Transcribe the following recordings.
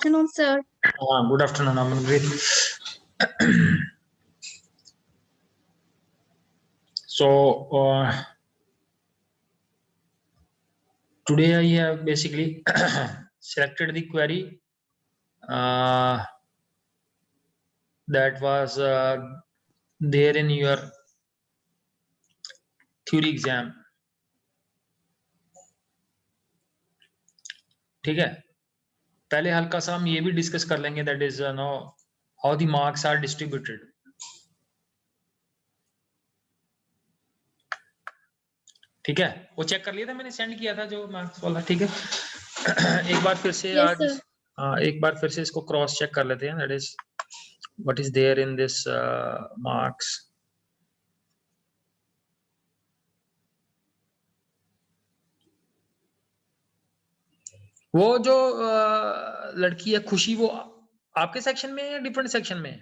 afternoon, sir. Good afternoon, Amanpreet. So today I have basically selected the query that was there in your theory exam. ठीक है, पहले हल्का सा हम ये भी डिस्कस कर लेंगे, that is know how the marks are distributed. ठीक है, वो चेक कर लिया था मैंने, सेंड किया था जो मार्क्स वाला. ठीक है, एक बार फिर से Yes, आज sir. एक बार फिर से इसको क्रॉस चेक कर लेते हैं, that is what is there in this marks. वो जो लड़की है खुशी, वो आपके सेक्शन में है या डिफरेंट सेक्शन में है?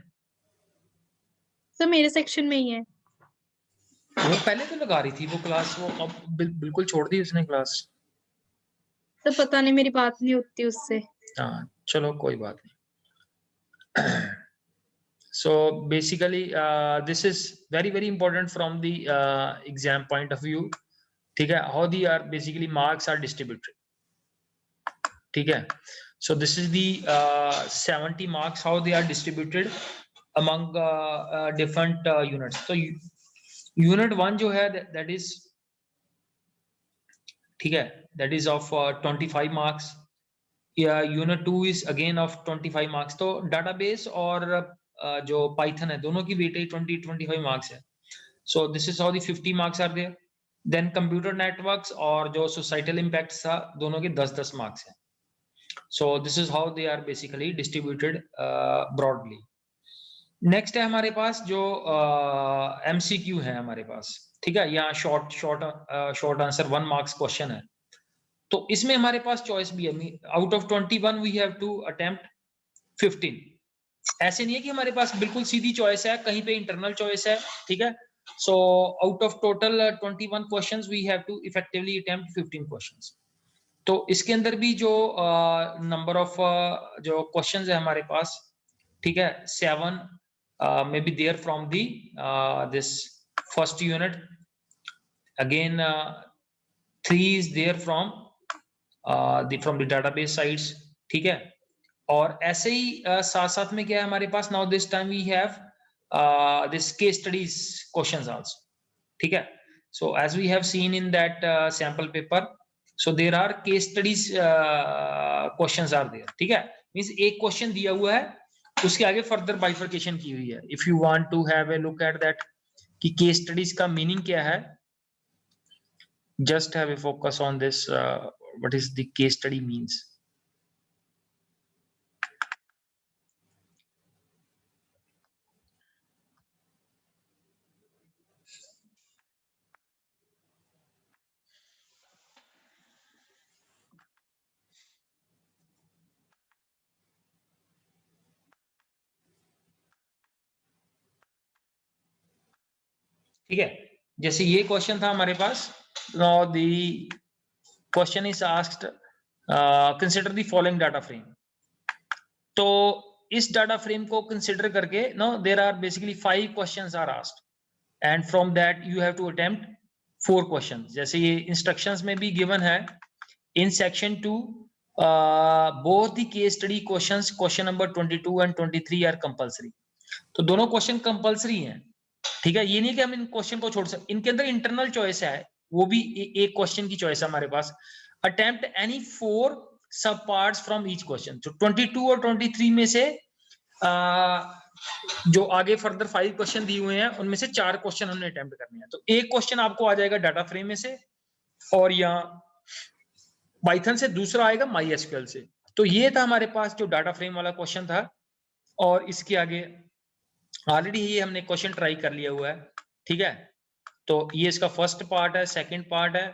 सर मेरे सेक्शन में ही है. वो पहले तो लगा रही थी वो क्लास, वो अब बिल्कुल छोड़ दी उसने क्लास. सर पता नहीं, मेरी बात नहीं होती उससे. हाँ चलो कोई बात नहीं. So basically this is very important from the exam point of view. ठीक है, how the are basically marks are distributed. ठीक है, so this is the 70 marks, how they are distributed among different units. So unit 1 जो है that is, ठीक है, that is of 25 marks. unit 2 is again of 25 marks. तो database और जो Python है दोनों की weightage 20-25 marks है. So this is how the 50 marks are there. Then computer networks और जो societal impacts था दोनों के 10-10 marks है. So this is how they are basically distributed broadly. Next है हमारे पास जो MCQ है हमारे पास. ठीक है, यहाँ short answer 1 marks question है. तो इसमें हमारे पास चॉइस भी है. Out of 21 we have to attempt 15. ऐसे नहीं है कि हमारे पास बिल्कुल सीधी चॉइस है, कहीं पे इंटरनल चॉइस है. ठीक है, so out of total 21 questions we have to effectively attempt 15 questions. तो इसके अंदर भी जो नंबर ऑफ जो क्वेश्चंस है हमारे पास, ठीक है, 7 may be there from the this first unit. Again 3 is there from from the database sites. ठीक है, और ऐसे ही साथ साथ में क्या है हमारे पास, now this time we have this case studies questions also. ठीक है, so as we have seen in that sample paper, so there are case studies questions are there. ठीक है, means एक क्वेश्चन दिया हुआ है, उसके आगे फर्दर बाइफर्केशन की हुई है. if you want to have a look at that कि केस स्टडीज का मीनिंग क्या है, just have a focus on this what is the case study means. ठीक है, जैसे ये क्वेश्चन था हमारे पास. now the question is asked consider the following data frame. तो इस डाटा फ्रेम को कंसिडर करके no there are basically 5 questions are asked and from that you have to attempt 4 questions. जैसे ये इंस्ट्रक्शंस में भी गिवन है in section 2 both the case study questions, question number 22 and 23 are compulsory. तो दोनों question compulsory हैं. ठीक है, ये नहीं कि हम इन क्वेश्चन को छोड़ सकते. इनके अंदर इंटरनल चॉइस है, वो भी एक क्वेश्चन की चॉइस है हमारे पास. अटेम्प्ट एनी 4 सब पार्ट्स फ्रॉम ईच क्वेश्चन. तो 22 और 23 में से जो आगे फर्दर 5 क्वेश्चन दिए हुए हैं उनमें से 4 क्वेश्चन हमने अटेम्प्ट करने हैं. तो एक क्वेश्चन आपको आ जाएगा डाटा फ्रेम में से, और यहाँ पाइथन से दूसरा आएगा MySQL से. तो ये था हमारे पास जो डाटा फ्रेम वाला क्वेश्चन था, और इसके आगे ऑलरेडी ये हमने क्वेश्चन ट्राई कर लिया हुआ है. ठीक है, तो ये इसका फर्स्ट पार्ट है, सेकंड पार्ट है,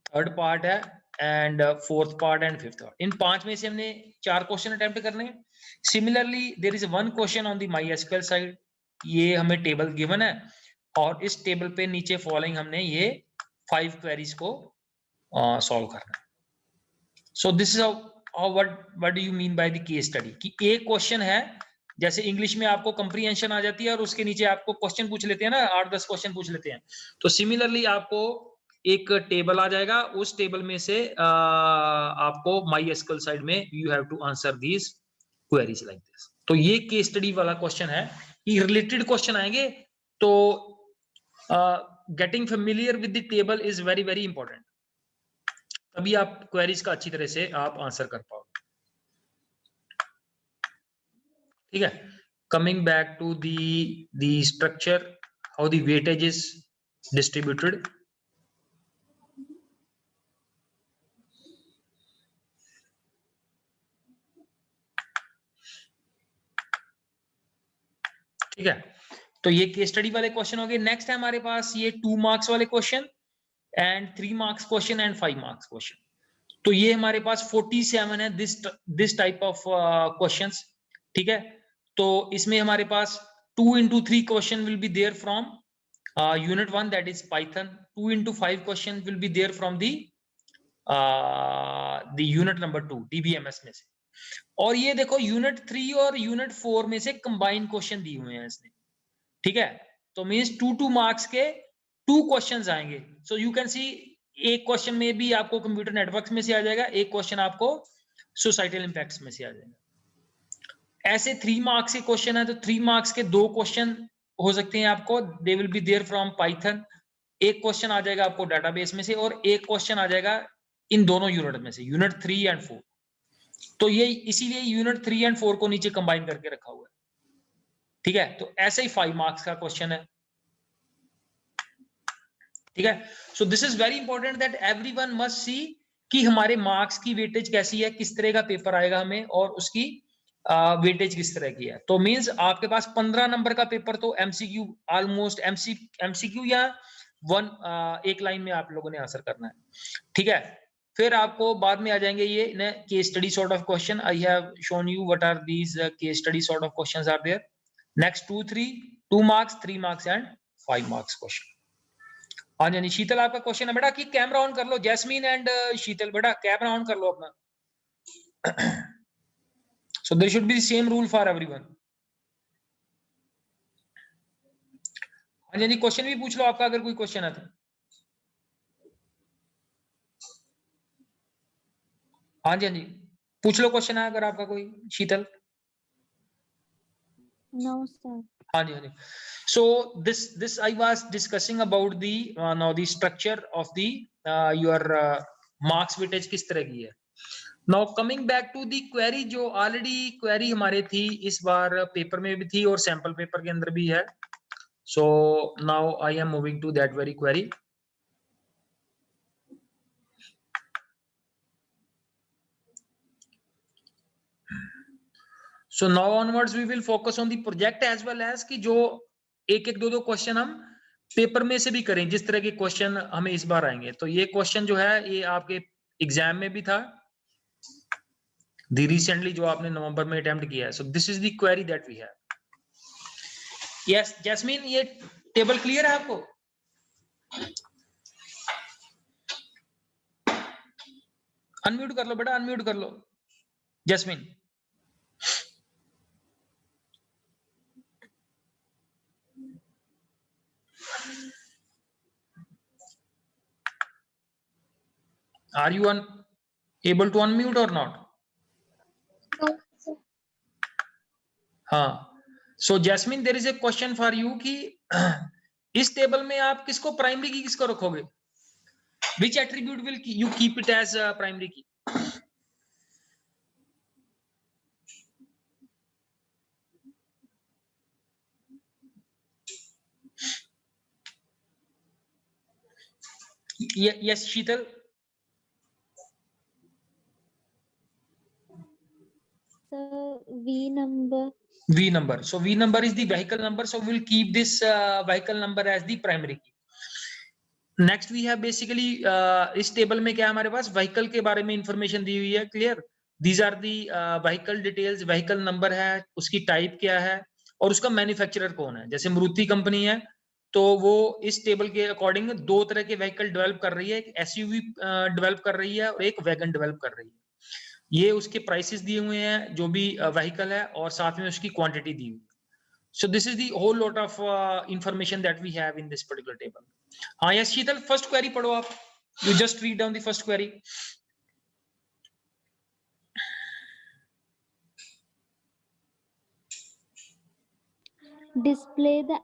थर्ड पार्ट है, and fourth part and fifth part. इन 5 में से हमने 4 क्वेश्चन अटेम्प्ट करने हैं. Similarly there is 1 question on the MySQL side. ये हमें टेबल गिवन है, और इस टेबल पे नीचे फॉलोइंग हमने ये 5 क्वेरीज को सॉल्व करना है. सो दिस इज हाउ और what do you mean by the case study, कि एक क्वेश्चन है, जैसे इंग्लिश में आपको कंप्रीहेंशन आ जाती है और उसके नीचे आपको क्वेश्चन पूछ लेते हैं ना, 8-10 क्वेश्चन पूछ लेते हैं, तो सिमिलरली आपको एक टेबल आ जाएगा, उस टेबल में से आपको MySQL साइड में you have to answer these queries like this. तो ये केस स्टडी वाला क्वेश्चन है, कि रिलेटेड क्वेश्चन आएंगे, तो getting familiar with the table is very very important, तभी आप क्वेरीज का अच्छी तरह से आप आंसर कर पाओगे। ठीक है, coming back to the structure, how the weightage is distributed. ठीक है, तो ये केस स्टडी वाले क्वेश्चन हो गए। नेक्स्ट है हमारे पास ये 2 मार्क्स वाले question and 3 marks question and 5 marks question. तो ये हमारे पास 47 है दिस टाइप ऑफ क्वेश्चंस। ठीक है, तो इसमें हमारे पास 2 into 3 question will be there from unit 1 that is Python, 2 into 5 question will be there from the unit number 2 DBMS में से। और ये देखो यूनिट 3 और यूनिट 4 में से कंबाइंड क्वेश्चन दिए हुए हैं इसने। ठीक है, तो मींस 2 मार्क्स के 2 क्वेश्चंस आएंगे। सो यू कैन सी एक क्वेश्चन में भी आपको कंप्यूटर नेटवर्क्स में से आ जाएगा, एक क्वेश्चन आपको सोसाइटल इंपैक्ट्स में से आ जाएगा। ऐसे 3 मार्क्स के क्वेश्चन है, तो 3 मार्क्स के 2 क्वेश्चन हो सकते हैं आपको, they will be there from Python. एक क्वेश्चन आ जाएगा आपको डाटाबेस में से, और एक क्वेश्चन आ जाएगा इन दोनों यूनिट में से, यूनिट 3 एंड 4। तो ये इसीलिए यूनिट 3 एंड 4 को नीचे कंबाइन करके रखा हुआ है। ठीक है, तो ऐसे ही 5 मार्क्स का क्वेश्चन है। ठीक है, so this is very important that everyone must see कि हमारे मार्क्स की वेटेज कैसी है, किस तरह का पेपर आएगा हमें, और उसकी वेटेज किस तरह की है। तो मींस आपके पास 15 नंबर का पेपर तो एमसीक्यू ऑलमोस्ट एमसीक्यू या एक लाइन में आप लोगों ने आंसर करना है। ठीक है, फिर आपको बाद में आ जाएंगे ये case study sort of question. I have shown you what are these case study sort of questions are there. Next 2 marks 3 marks and 5 marks question. हाँ जी, शीतल आपका क्वेश्चन है बेटा कि कैमरा ऑन कर लो, जैस्मीन एंड शीतल बेटा कैमरा ऑन कर लो अपना। So there should be the same rule for everyone. हाँ जी, क्वेश्चन भी पूछ लो आपका अगर कोई क्वेश्चन है तो। हाँ जी, पूछ लो क्वेश्चन है अगर आपका कोई, शीतल। No, sir. हाँ जी। So this I was discussing about the now the structure of the your marks weightage किस तरह की है। Now coming back to the query, जो already query हमारे थी इस बार पेपर में भी थी और सैंपल पेपर के अंदर भी है। So now I am moving to that very query. So now onwards we will focus on the project as well as कि जो एक 2 क्वेश्चन हम पेपर में से भी करें, जिस तरह के क्वेश्चन हमें इस बार आएंगे। तो ये क्वेश्चन जो है ये आपके एग्जाम में भी था रिसेंटली, जो आपने नवंबर में अटेम्प्ट किया है। So this is the query that we have. Yes Jasmine, ये टेबल क्लियर है आपको? अनम्यूट कर लो बेटा, अनम्यूट कर लो Jasmine. Are you able to unmute or not? हाँ, so Jasmine there is a question for you कि इस टेबल में आप किसको प्राइमरी की किसको रखोगे? Which attribute will you keep it as a primary key? Yes, Sheetal. So V number. V number. So V number is the vehicle number. So we'll keep this vehicle number as the primary key. Next we have basically इस table में क्या हमारे पास vehicle के बारे में information दी हुई है। Clear, these are the vehicle details, vehicle number है, उसकी टाइप क्या है और उसका मैन्युफैक्चरर कौन है। जैसे मारुति कंपनी है तो वो इस टेबल के अकॉर्डिंग 2 तरह के व्हीकल डेवलप कर रही है, एक एसयूवी डेवलप कर रही है और एक वैगन डेवलप कर रही है। ये उसके प्राइसेस दिए हुए हैं जो भी व्हीकल है, और साथ में उसकी क्वांटिटी दी हुई है। So this is the whole lot of information that we have in this particular table. हाँ yes शीतल, first query पढ़ो आप. You just read down the first query. Display the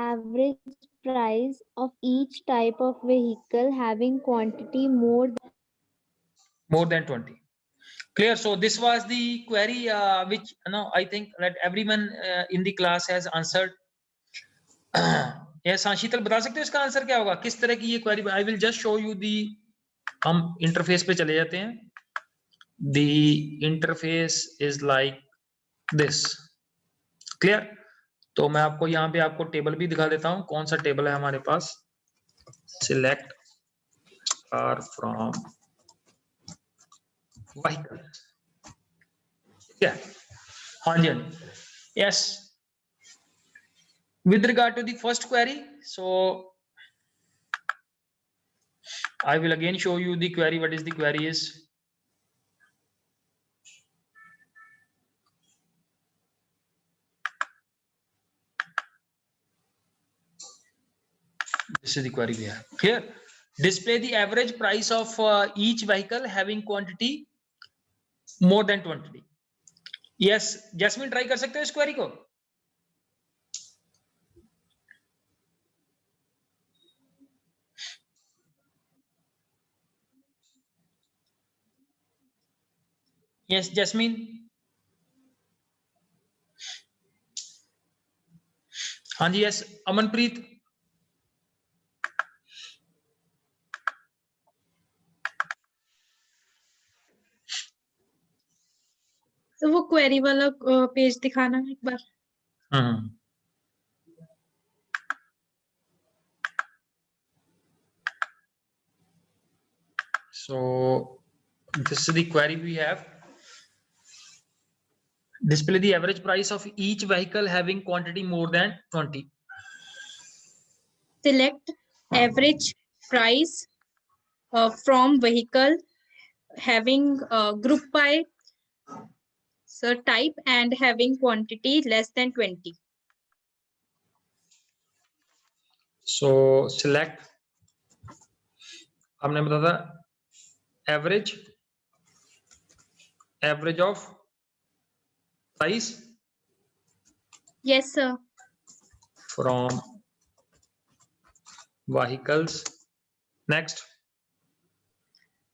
average price of each type of vehicle having quantity more than 20. Clear? So this was the query which I think that everyone in the class has answered. yes, शीतल बता सकते हो इसका answer क्या होगा, किस तरह की ये query? I will just show you the, हम इंटरफेस पे चले जाते हैं. The interface is like this. Clear? तो मैं आपको यहाँ पे आपको टेबल भी दिखा देता हूँ. कौन सा टेबल है हमारे पास? Select car from vehicle. ठीक है? हाँ जी, हाँ जी. Yes, with regard to the first query, so I will again show you the query. What is the query is? This is the query we have. Clear? Display the average price of each vehicle having quantity more than 20. Yes, Jasmine, try कर सकते हो इस query को? Yes, Jasmine. हाँ जी, yes, Amanpreet. तो वो query वाला page दिखाना एक बार. So this is the query we have. Display the average price of each vehicle having quantity more than 20. Select average price from vehicle having group by type and having quantity less than 20. So select, हमने बताया था average of price. Yes sir. From vehicles. Next,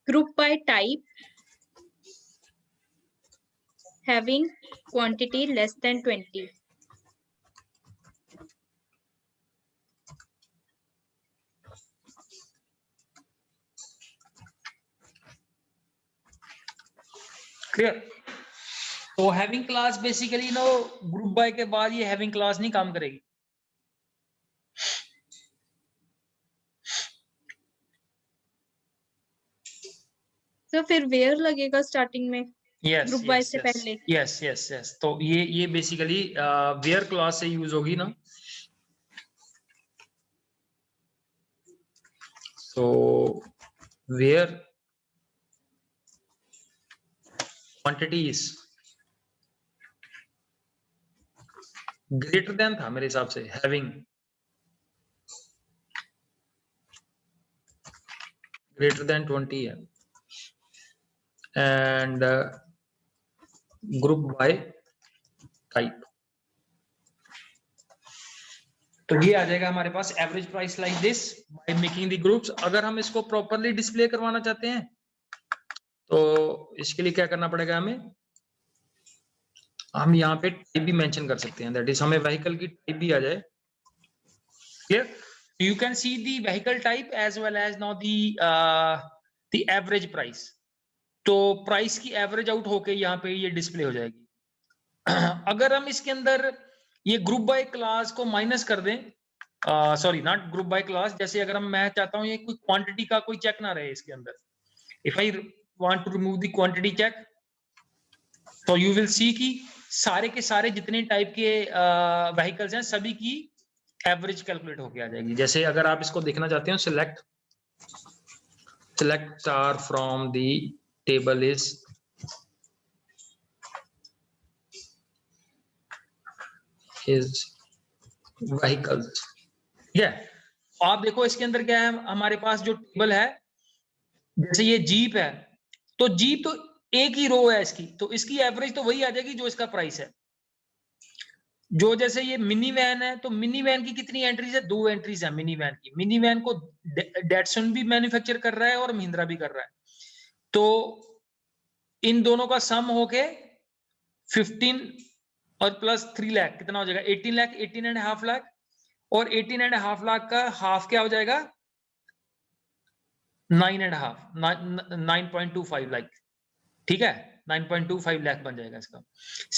Group by type having quantity less than 20. clear? तो having class basically group by के बाद ये having class नहीं काम करेगी. तो फिर where लगेगा स्टार्टिंग में? Yes, group by से पहले. yes. तो ये basically where class से यूज होगी ना. So where quantity is greater than था मेरे हिसाब से, having greater than 20 है, and group by type. तो ये आ जाएगा हमारे पास average price like this by making the groups. अगर हम इसको प्रॉपरली डिस्प्ले करवाना चाहते हैं तो इसके लिए क्या करना पड़ेगा हमें? हम यहाँ पे टाइप भी मेंशन कर सकते हैं, दैट इज हमें व्हीकल की टाइप भी आ जाए. Clear? You can see the vehicle type as well as now the average price. तो प्राइस की एवरेज आउट होके यहाँ पे ये डिस्प्ले हो जाएगी. अगर हम इसके अंदर ये ग्रुप बाय क्लास को माइनस कर दें, sorry not group by class, जैसे अगर मैं चाहता हूँ ये कोई क्वांटिटी का कोई चेक ना रहे इसके अंदर, if I want to remove the quantity check, तो यू विल सी कि सारे के सारे जितने टाइप के व्हीकल्स हैं सभी की एवरेज कैलकुलेट होके आ जाएगी. जैसे अगर आप इसको देखना चाहते हो, select star from the table is his vehicles. ठीक है, आप देखो इसके अंदर क्या है, हमारे पास जो टेबल है, जैसे ये जीप है, तो जीप तो एक ही रो है इसकी, तो इसकी एवरेज तो वही आ जाएगी जो इसका प्राइस है। जो जैसे ये मिनी वैन है, तो मिनी वैन की कितनी एंट्रीज है? 2 एंट्रीज है मिनी वैन की। मिनी वैन को डेटसन भी मैन्युफैक्चर कर रहा है और महिंद्रा भी कर रहा है, तो इन दोनों का सम होके 15 और प्लस 3 लाख कितना हो जाएगा? 18 लाख, 18.5 लाख, और 18.5 लाख का हाफ क्या हो जाएगा? 9.5 लाख। ठीक है, 9.25 लाख बन जाएगा इसका।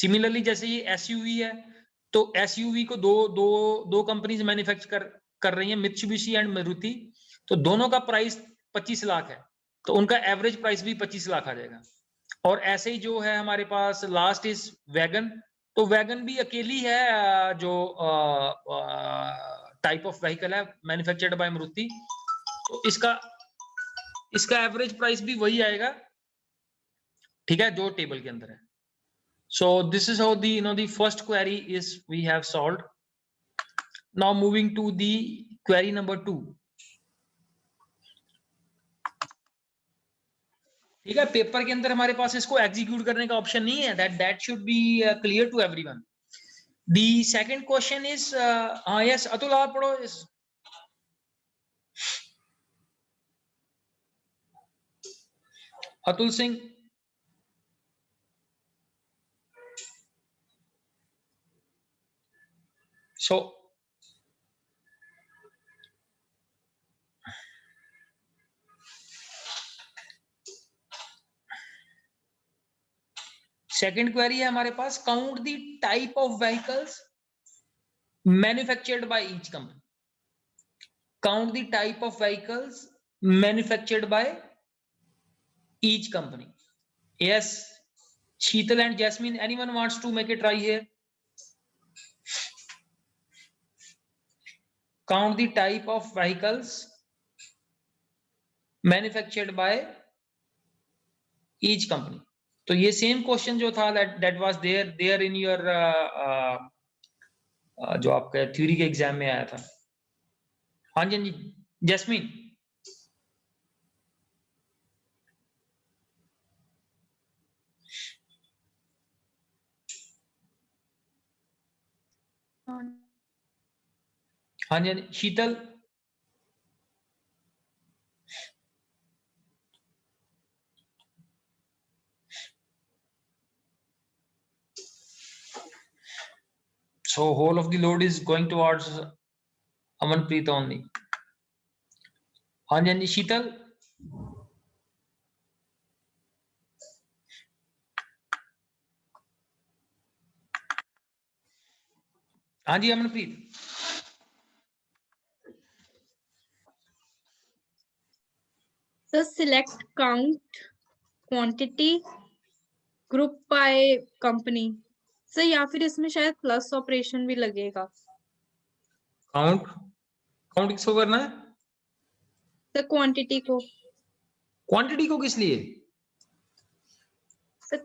सिमिलरली जैसे ये एसयूवी है, तो एसयूवी को दो कंपनीज मैन्युफैक्चर कर रही हैं, मित्सुबिशी एंड मारुति, तो दोनों का प्राइस 25 लाख है, तो उनका एवरेज प्राइस भी 25 लाख आ जाएगा। और ऐसे ही जो है हमारे पास लास्ट इज वैगन, तो वैगन भी अकेली है जो टाइप ऑफ व्हीकल है मैन्युफैक्चर्ड बाय मारुति, तो इसका एवरेज प्राइस भी वही आएगा, ठीक है, जो टेबल के अंदर है। So this is how the first query is we have solved. Now moving to the query number 2. ठीक है, पेपर के अंदर हमारे पास इसको एग्जीक्यूट करने का ऑप्शन नहीं है, that should be clear to everyone. The second question is yes Atul आप पढ़ो इस। Atul Singh. So second query है हमारे पास, count the type of vehicles manufactured by each company. Count the type of vehicles manufactured by each company. Yes, Sheetal and Jasmine, anyone wants to make a try here? Count the type of vehicles manufactured by each company. तो ये same question जो था that was there in your जो आपका theory के exam में आया था। हाँ जी, हाँ जी, जैस्मीन। हाँ जी, शीतल। So whole of the load is going towards Amanpreet only. हाँ जी, हाँ जी, शीतल। हाँ जी, Amanpreet. So select count, quantity, group by company. Sir या फिर इसमें शायद प्लस ऑपरेशन भी लगेगा। काउंट किसको करना है? सर क्वांटिटी को। क्वांटिटी को किस लिए? सर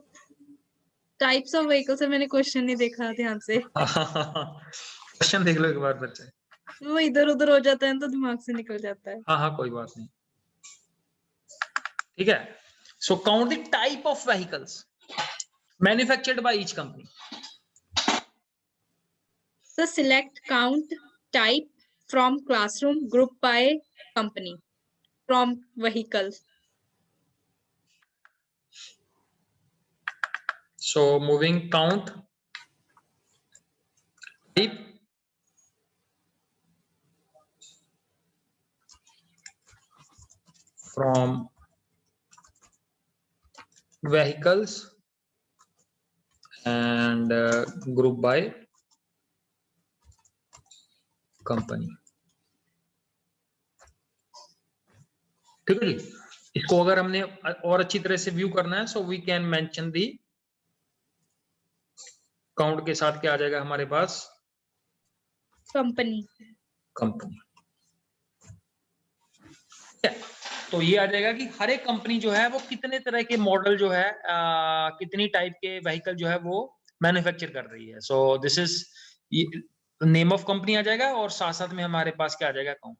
टाइप्स ऑफ व्हीकल से मैंने क्वेश्चन नहीं देखा ध्यान से। क्वेश्चन देख लो एक बार बच्चे, वो इधर उधर हो जाता है तो दिमाग से निकल जाता है। हाँ हाँ कोई बात नहीं, ठीक है। So count the type of vehicles manufactured by each company. So select count, type, from classroom, group by company, from vehicles. So moving count, type, from vehicles and group by company। ठीक है जी, इसको अगर हमने और अच्छी तरह से view करना है, so we can mention the count के साथ क्या आ जाएगा हमारे पास? कंपनी। तो ये आ जाएगा कि हर एक कंपनी जो है वो कितने तरह के मॉडल जो है कितनी टाइप के व्हीकल जो है वो मैन्युफैक्चर कर रही है। So this is name of company आ जाएगा और साथ साथ में हमारे पास क्या आ जाएगा, account.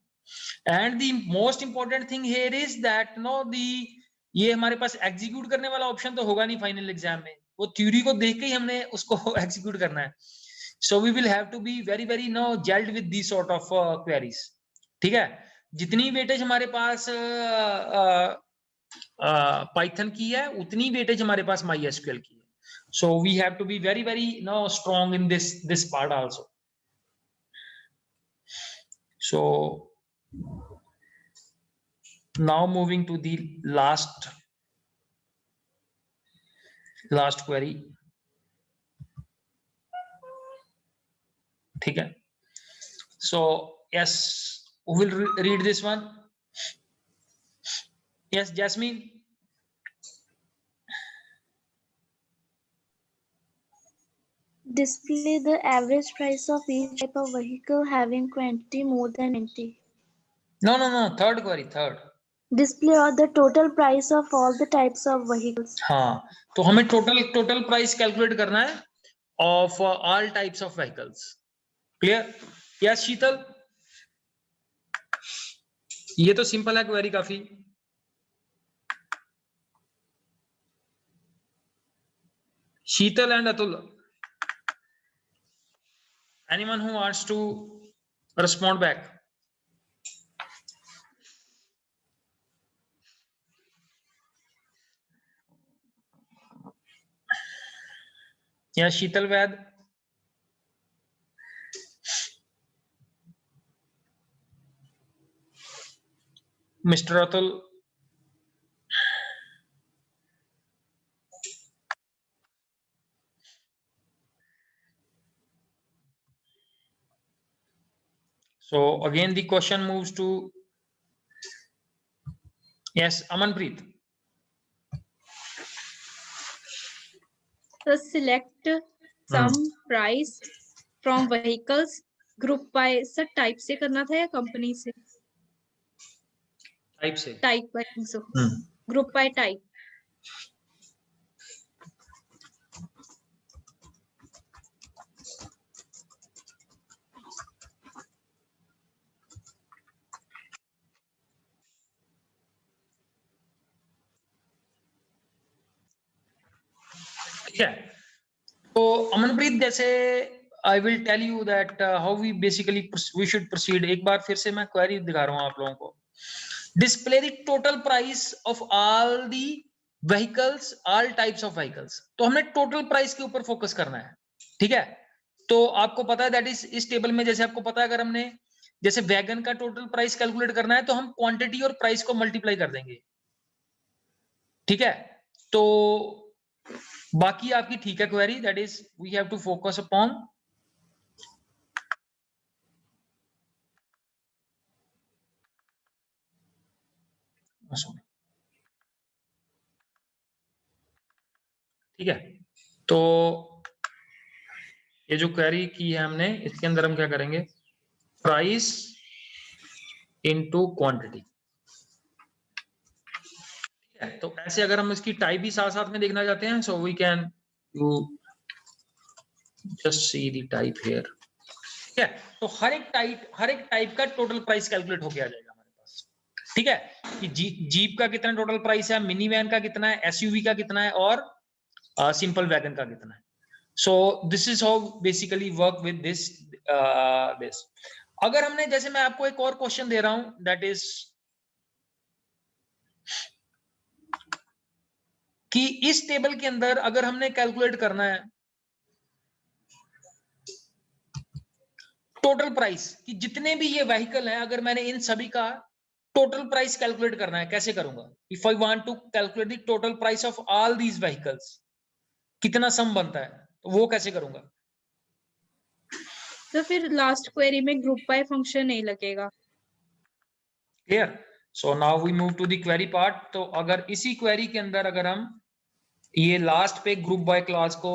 And the most important thing here is that know the, ये हमारे पास एग्जीक्यूट करने वाला ऑप्शन तो होगा नहीं फाइनल एग्जाम में, वो थ्योरी को देख के ही हमने उसको एग्जीक्यूट करना है। So we will have to be very very नो जेल्ड with this sort of queries, ठीक है। जितनी वेटेज हमारे पास पाइथन की है उतनी वेटेज हमारे पास MySQL की है। So we have to be very very strong in this part also. So now moving to the last query, ठीक है। So yes, who will read this one? Yes, Jasmine. Display the average price of each type of vehicle having quantity more than 20. No, third query, third. Display or the total price of all the types of vehicles. हाँ, तो हमें total price calculate करना है of all types of vehicles. Clear? Yes Sheetal, ये तो simple है query काफी। Sheetal and Atul, anyone who wants to respond back? या Sheetal Vaid, mister Atul, so again the question moves to yes Amanpreet. So select some price from vehicles group by, sir type से करना था या company से? टाइप से, type I think so, group by type. ठीक है। तो अमनप्रीत, जैसे I will tell you that how we basically we should proceed. एक बार फिर से मैं क्वेरी दिखा रहा हूं आप लोगों को। Display the total price of all the vehicles, all types of vehicles. तो हमने टोटल प्राइस के ऊपर फोकस करना है, ठीक है। तो आपको पता है दैट इज इस टेबल में, जैसे आपको पता है अगर हमने जैसे वैगन का टोटल प्राइस कैलकुलेट करना है तो हम क्वांटिटी और प्राइस को मल्टीप्लाई कर देंगे, ठीक है। तो बाकी आपकी ठीक है query, that is we have to focus upon ठीक है। तो ये जो क्वेरी की है हमने, इसके अंदर हम क्या करेंगे, प्राइस इनटू क्वांटिटी। तो ऐसे अगर हम इसकी टाइप भी साथ साथ में देखना चाहते हैं, so we can you just see the type here, ठीक है। तो हर एक टाइप का टोटल प्राइस कैलकुलेट होके आ जाएगा हमारे पास, ठीक है। कि जीप का कितना टोटल प्राइस है, मिनी वैन का कितना है, एसयूवी का कितना है और सिंपल वैगन का कितना है। So this is how basically work with this this. अगर हमने, जैसे मैं आपको एक और क्वेश्चन दे रहा हूं, दैट इज कि इस टेबल के अंदर अगर हमने कैलकुलेट करना है टोटल प्राइस कि जितने भी ये व्हीकल हैं, अगर मैंने इन सभी का टोटल प्राइस कैलकुलेट करना है, कैसे करूंगा? If I want to calculate the total price of all these vehicles, कितना सम बनता है, तो वो कैसे करूंगा? तो फिर लास्ट क्वेरी में ग्रुप बाय फंक्शन नहीं लगेगा। Clear? So now we move to the query part. तो अगर इसी क्वेरी के अंदर अगर हम ये लास्ट पे ग्रुप बाय क्लॉज को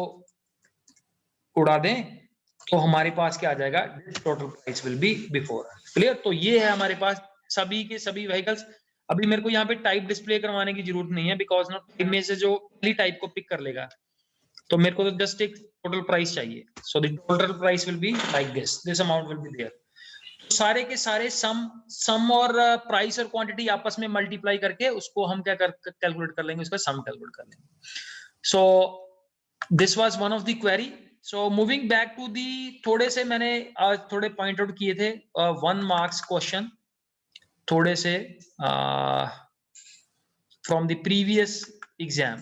उड़ा दें तो हमारे पास क्या आ जाएगा, total price will B before. Clear? तो ये है हमारे पास सभी के सभी व्हीकल्स। अभी मेरे को यहाँ पे टाइप डिस्प्ले करवाने की जरूरत नहीं है, बिकॉज ना टाइप में से जो पहली टाइप को पिक कर लेगा। तो मेरे को तो जस्ट एक टोटल प्राइस चाहिए, so the total price will be like this amount will be there. सारे के सारे सम और प्राइस और क्वांटिटी आपस में मल्टीप्लाई करके उसको हम क्या कैलकुलेट कर लेंगे, उसका सम कैलकुलेट कर लेंगे। So this was one of the query. So moving back to the, थोड़े से मैंने आज थोड़े पॉइंट आउट किए थे 1 मार्क्स क्वेश्चन थोड़े से फ्रॉम द प्रीवियस एग्जाम,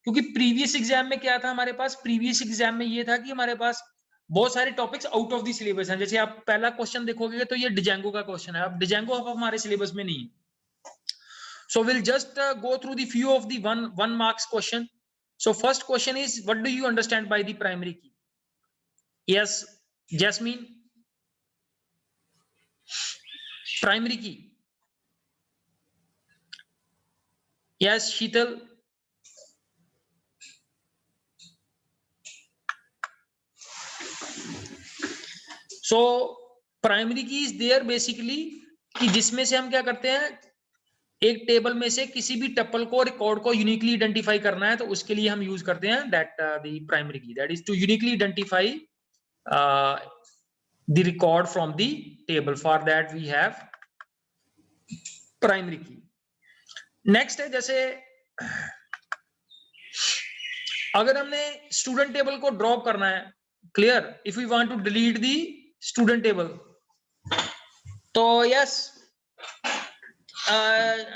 क्योंकि प्रीवियस एग्जाम में क्या था हमारे पास, प्रीवियस एग्जाम में ये था कि हमारे पास बहुत सारे topics out of the syllabus हैं। जैसे आप पहला क्वेश्चन देखोगे तो ये डिजेंगो का क्वेश्चन है, अब डिजेंगो अब हमारे सिलेबस में नहीं है। So will just go through the few of the one marks question. So first question is what do you understand by the primary की? यस जैस्मीन, प्राइमरी की। यस शीतल, सो प्राइमरी की is there basically कि जिसमें से हम क्या करते हैं, एक टेबल में से किसी भी टपल को, रिकॉर्ड को यूनिकली आइडेंटिफाई करना है, तो उसके लिए हम यूज करते हैं that the primary key, that is to uniquely identify the record from the table, for that we have primary key. Next है, जैसे अगर हमने स्टूडेंट टेबल को ड्रॉप करना है, clear, if we want to delete the student table, तो yes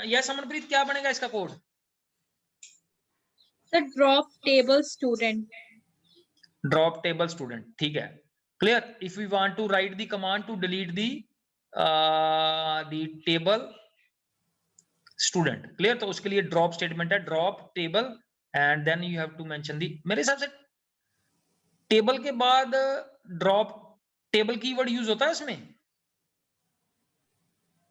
yes Amanpreet, क्या बनेगा इसका code? Sir drop table student. Drop table student, ठीक है, clear. If we want to write the command to delete the table student, clear, तो उसके लिए drop statement है, drop table and then you have to mention the, मेरे हिसाब से table के बाद ड्रॉप टेबल कीवर्ड यूज होता है इसमें।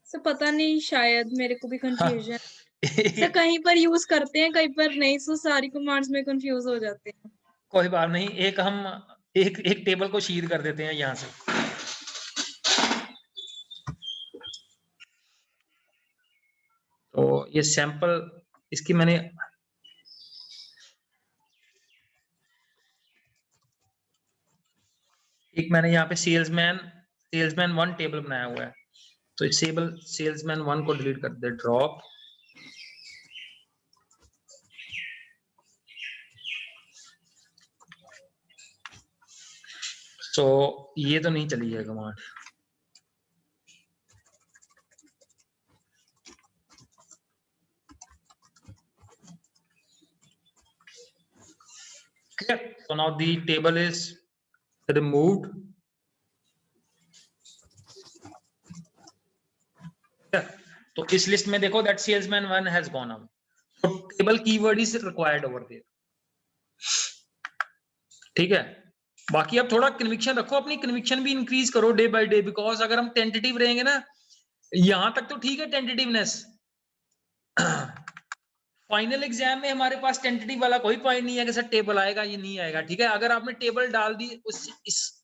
सर पता नहीं, शायद मेरे को भी कंफ्यूजन सर, कहीं पर यूज करते हैं कहीं पर नहीं, सो सारी कमांड्स में कंफ्यूज हो जाते हैं। कोई बात नहीं, एक हम एक टेबल को शीर कर देते हैं यहां से। तो ये सैंपल इसकी मैंने यहाँ पे सेल्समैन 1 टेबल बनाया हुआ है, तो सेल्समैन 1 को डिलीट कर दे, ड्रॉप तो ये तो नहीं चली है command. Clear? So now the table is removed. तो इस लिस्ट में देखो that salesman 1 has gone out. So table keyword is required over there. ठीक है, बाकी अब थोड़ा कन्विक्शन रखो, अपनी कन्विक्शन भी इंक्रीज करो डे बाय डे, बिकॉज अगर हम टेंटेटिव रहेंगे ना, यहां तक तो ठीक है टेंटेटिवनेस, फाइनल एग्जाम में हमारे पास टेंटेटिव वाला कोई पॉइंट नहीं है कि सर टेबल आएगा ये नहीं आएगा, ठीक है। अगर आपने टेबल डाल दी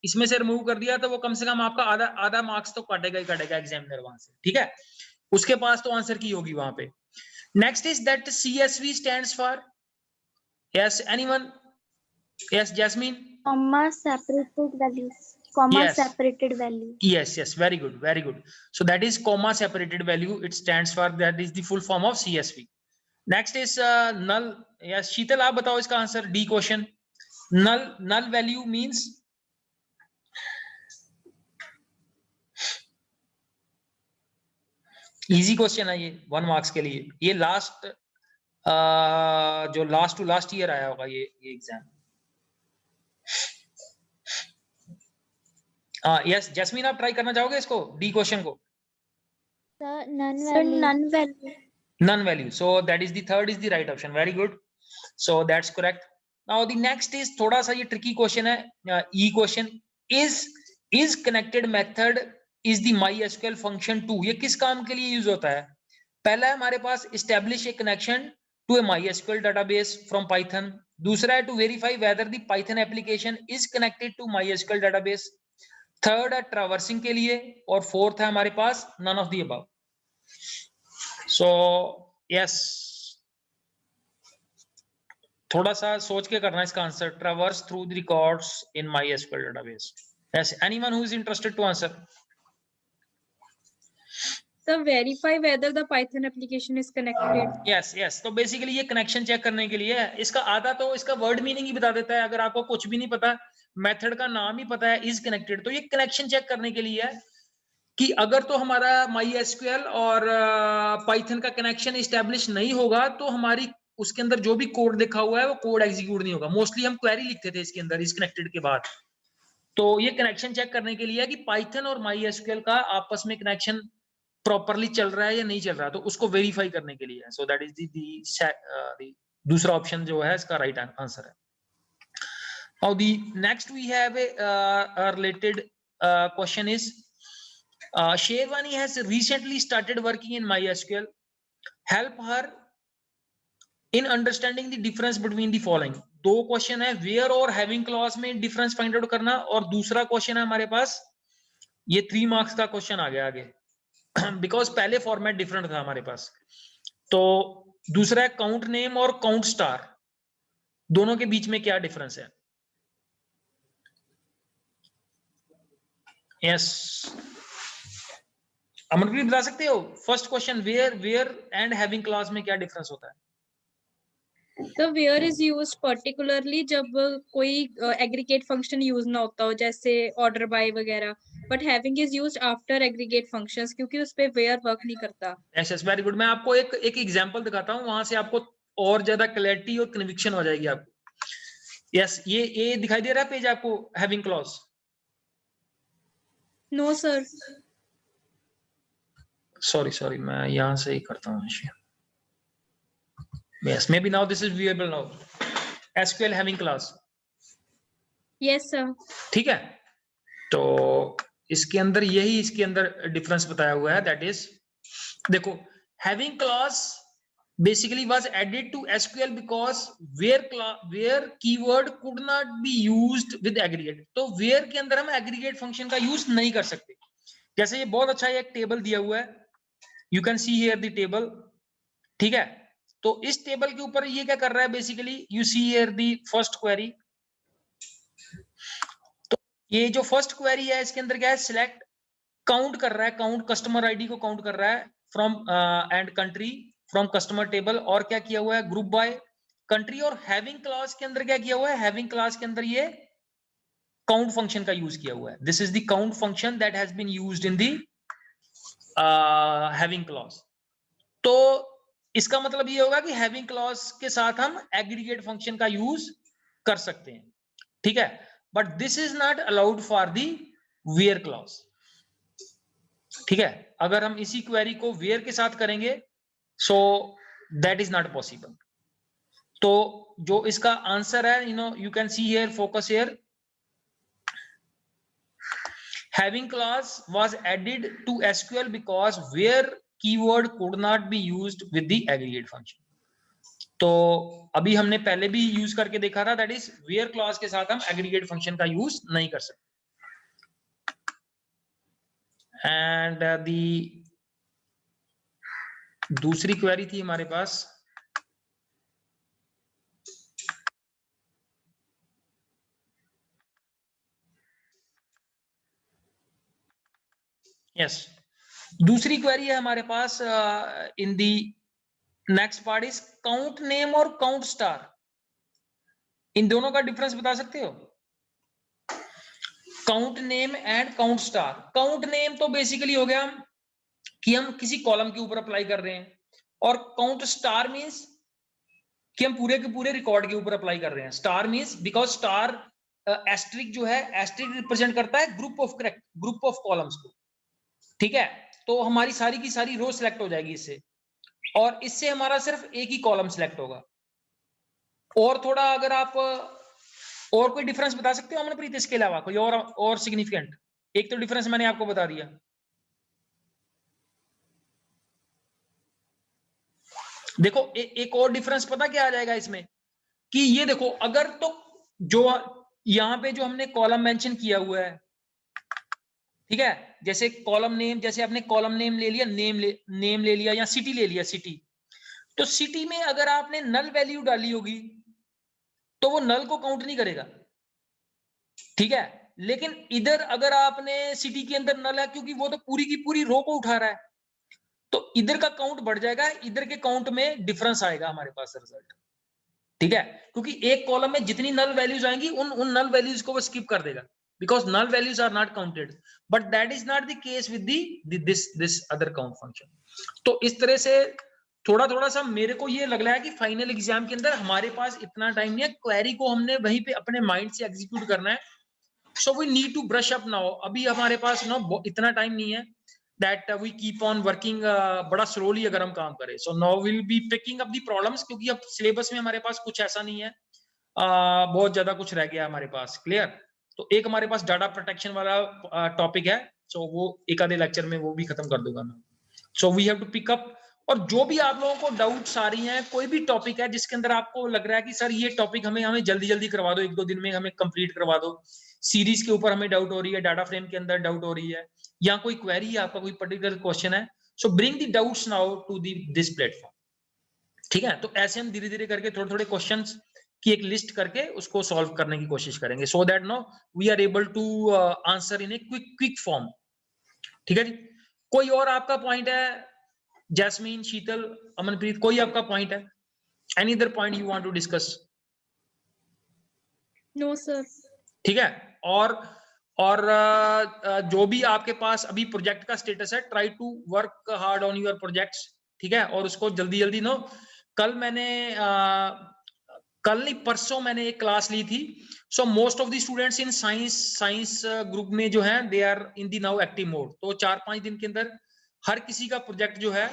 इसमें से रिमूव कर दिया तो वो कम से कम आपका आधा मार्क्स तो काटेगा ही काटेगा एग्जामिनर वहां से, ठीक है, उसके पास तो आंसर की होगी वहां पे। Next is that CSV stands for, yes anyone, yes jasmine, comma separated values, comma Yes. separated value. yes, very good, so that is comma separated value, it stands for, that is the full form of CSV. Next is null, yes शीतल आप बताओ इसका answer, D question, null value means easy question है ये 1 marks के लिए, ये last जो last to last year आया होगा ये एग्जाम। यस जैस्मीन आप ट्राई करना चाहोगे इसको, डी क्वेश्चन को? Sir, none Sir, value. none value. None value, so that is the third is the right option, very good, so that's correct. Now the next is थोड़ा सा ये tricky question है, E question, is connected method is the MySQL function 2, ये किस काम के लिए use होता है? पहला है हमारे पास establish a connection to a MySQL database from Python, दूसरा है to verify whether the Python application is connected to MySQL database, third है traversing के लिए, और फोर्थ है हमारे पास none of the above. So yes, थोड़ा सा सोच के करना इसका answer. Traverse through the records in MySQL database. Yes, anyone who is interested to answer? So verify whether the Python application is connected. yes. तो basically ये connection check करने के लिए है। इसका आधा तो इसका वर्ड मीनिंग ही बता देता है। अगर आपको कुछ भी नहीं पता, मेथड का नाम ही पता है इज कनेक्टेड, तो ये कनेक्शन चेक करने के लिए है कि अगर तो हमारा MySQL और पाइथन का कनेक्शन इस्टेब्लिश नहीं होगा तो हमारी उसके अंदर जो भी कोड लिखा हुआ है वो कोड एग्जीक्यूट नहीं होगा। मोस्टली हम क्वेरी लिखते थे इसके अंदर इज कनेक्टेड के बाद। तो ये कनेक्शन चेक करने के लिए है कि पाइथन और MySQL का आपस में कनेक्शन प्रॉपरली चल रहा है या नहीं चल रहा है, तो उसको वेरीफाई करने के लिए है। सो दैट इज दी दूसरा ऑप्शन जो है इसका राइट आंसर है। Now the next we have a related question is Sherwani has recently started working in MySQL. Help her in understanding the difference between the following. दो question है, where और having clause में difference find out करना, और दूसरा question है हमारे पास ये 3 मार्क्स का क्वेश्चन आ गया आगे बिकॉज पहले फॉर्मेट डिफरेंट था हमारे पास। तो दूसरा है काउंट नेम और काउंट स्टार, दोनों के बीच में क्या डिफरेंस है। यस अमनप्रीत बता सकते हो first question, where and having clause में क्या डिफरेंस होता है। तो where is used particularly जब कोई aggregate function यूज ना होता हो, जैसे order by वगैरह, but having is used after aggregate functions क्योंकि उस पे where वर्क नहीं करता। Yes very good. मैं आपको एक एग्जांपल दिखाता हूं, वहां से आपको और ज्यादा क्लैरिटी और कन्विक्शन हो जाएगी आपको। यस ये दिखाई दे रहा है पेज आपको, having clause. No sir. Sorry मैं यहां से ही करता हूं। Yes, maybe now this is viewable now. SQL having class. Yes sir. ठीक है, तो इसके अंदर इसके अंदर डिफरेंस बताया हुआ है। दैट इज देखो, having class basically was added to SQL because where keyword could not be used with aggregate. तो where के अंदर हम aggregate function का यूज नहीं कर सकते। जैसे ये बहुत अच्छा एक टेबल दिया हुआ है, you can see here the table, ठीक है। तो इस टेबल के ऊपर ये क्या कर रहा है, basically you see here the first query. तो ये जो फर्स्ट क्वेरी है इसके अंदर क्या है, सिलेक्ट काउंट कर रहा है, काउंट कस्टमर आईडी को काउंट कर रहा है from and country from customer table, और क्या किया हुआ है ग्रुप बाय कंट्री। और हैविंग क्लॉज के अंदर क्या किया हुआ है, हैविंग क्लॉज के अंदर ये काउंट फंक्शन का यूज किया हुआ है। This is the count function that has been used in the having clause. तो इसका मतलब ये होगा कि हैविंग क्लॉज के साथ हम एग्रीगेट फंक्शन का यूज कर सकते हैं, ठीक है। But this is not allowed for the where clause, ठीक है। अगर हम इसी क्वेरी को वेयर के साथ करेंगे so that is not possible. तो जो इसका आंसर है, you can see here, focus here, having clause was added to SQL because where keyword could not be used with the aggregate function. तो अभी हमने पहले भी यूज करके देखा था, दैट इज where clause के साथ हम aggregate function का यूज नहीं कर सकते। एंड दी दूसरी क्वेरी थी हमारे पास, यस दूसरी क्वेरी है हमारे पास in the next part is count name और काउंट स्टार। इन दोनों का डिफरेंस बता सकते हो, count name and count star. Count name तो बेसिकली हो गया कि हम किसी कॉलम के ऊपर अप्लाई कर रहे हैं, और काउंट स्टार मींस कि हम पूरे के पूरे रिकॉर्ड के ऊपर अप्लाई कर रहे हैं। Star means because star asterisk जो है, एस्ट्रिक रिप्रेजेंट करता है ग्रुप ऑफ कॉलम्स को, ठीक है। तो हमारी सारी की सारी रो सिलेक्ट हो जाएगी इससे, और इससे हमारा सिर्फ एक ही कॉलम सिलेक्ट होगा। और थोड़ा अगर आप और कोई डिफरेंस बता सकते हो अमनप्रीत इसके अलावा, कोई और सिग्निफिकेंट? एक तो डिफरेंस मैंने आपको बता दिया, देखो एक और डिफरेंस पता क्या आ जाएगा इसमें, कि ये देखो, अगर तो जो यहां पे जो हमने कॉलम मेंशन किया हुआ है, ठीक है, जैसे कॉलम नेम, जैसे आपने कॉलम नेम ले लिया, नेम ले लिया, या सिटी ले लिया, सिटी। तो सिटी में अगर आपने नल वैल्यू डाली होगी तो वो नल को काउंट नहीं करेगा, ठीक है। लेकिन इधर अगर आपने सिटी के अंदर नल है, क्योंकि वो तो पूरी की पूरी रो को उठा रहा है, तो इधर का काउंट बढ़ जाएगा, इधर के काउंट में डिफरेंस आएगा हमारे पास रिजल्ट, ठीक है। क्योंकि एक कॉलम में जितनी नल वैल्यूज आएंगी उन नल वैल्यूज को वो स्किप कर देगा, because null values are not counted, but that is not the case with this other count function. तो इस तरह से थोड़ा सा मेरे को ये लग रहा है कि फाइनल एग्जाम के अंदर हमारे पास इतना टाइम नहीं है, क्वेरी को हमने वहीं पे अपने माइंड से एग्जीक्यूट करना है। So we need to brush up now, अभी हमारे पास इतना टाइम नहीं है that we keep on working बड़ा स्लोली अगर हम काम करें। So now will be picking up the problems, क्योंकि अब सिलेबस में हमारे पास कुछ ऐसा नहीं है, बहुत ज्यादा कुछ रह गया हमारे पास। क्लियर? तो एक हमारे पास डाटा प्रोटेक्शन वाला टॉपिक है, सो वो एक आधे लेक्चर में वो भी खत्म कर दूंगा मैं। So we have to pick up, और जो भी आप लोगों को डाउट्स आ रही हैं, कोई भी टॉपिक है जिसके अंदर आपको लग रहा है कि सर ये टॉपिक हमें जल्दी करवा दो, 1-2 दिन में हमें कंप्लीट करवा दो, सीरीज के ऊपर हमें डाउट हो रही है, डाटा फ्रेम के अंदर डाउट हो रही है, या कोई क्वेरी है आपका, कोई पर्टिकुलर क्वेश्चन है, so bring the doubts now to this platform, ठीक है। तो ऐसे हम धीरे धीरे करके थोड़े क्वेश्चंस की एक लिस्ट करके उसको सॉल्व करने की कोशिश करेंगे, so that no we are able to answer in a quick form, ठीक है जी। कोई और आपका पॉइंट है? जैस्मीन, शीतल, अमनप्रीत, कोई आपका पॉइंट है? Any other point you want to discuss? No sir. ठीक है। और जो भी आपके पास अभी प्रोजेक्ट का स्टेटस है, try to work hard on your projects, ठीक है। और उसको जल्दी नो, कल नहीं परसों मैंने एक क्लास ली थी, so most of the students in science group में जो है they are in the now active mode. तो 4-5 दिन के अंदर हर किसी का प्रोजेक्ट जो है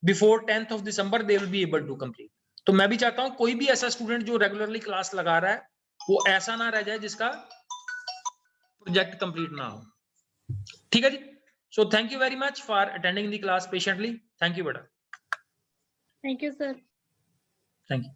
before 10th of December they will be able to complete. तो मैं भी चाहता हूं कोई भी ऐसा स्टूडेंट जो रेगुलरली क्लास लगा रहा है वो ऐसा ना रह जाए जिसका प्रोजेक्ट कंप्लीट ना हो, ठीक है जी। So thank you very much for attending the class patiently. Thank you बेटा। Thank you sir. Thank you.